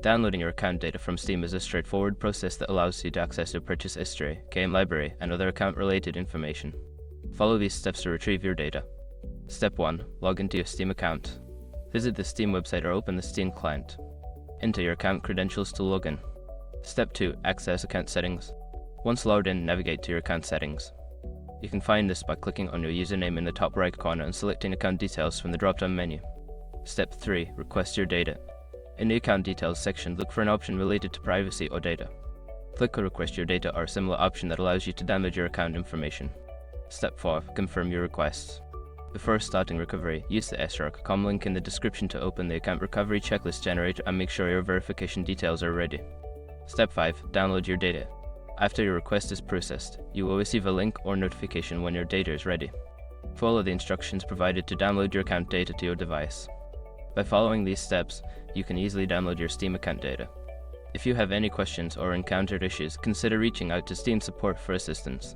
Downloading your account data from Steam is a straightforward process that allows you to access your purchase history, game library, and other account-related information. Follow these steps to retrieve your data. Step 1. Log into your Steam account. Visit the Steam website or open the Steam client. Enter your account credentials to log in. Step 2. Access account settings. Once logged in, navigate to your account settings. You can find this by clicking on your username in the top right corner and selecting account details from the drop-down menu. Step 3. Request your data. In the account details section, look for an option related to privacy or data. Click on Request your data or a similar option that allows you to download your account information. Step 4. Confirm your requests. Before starting recovery, use the src.com link in the description to open the account recovery checklist generator and make sure your verification details are ready. Step 5. Download your data. After your request is processed, you will receive a link or notification when your data is ready. Follow the instructions provided to download your account data to your device. By following these steps, you can easily download your Steam account data. If you have any questions or encountered issues, consider reaching out to Steam support for assistance.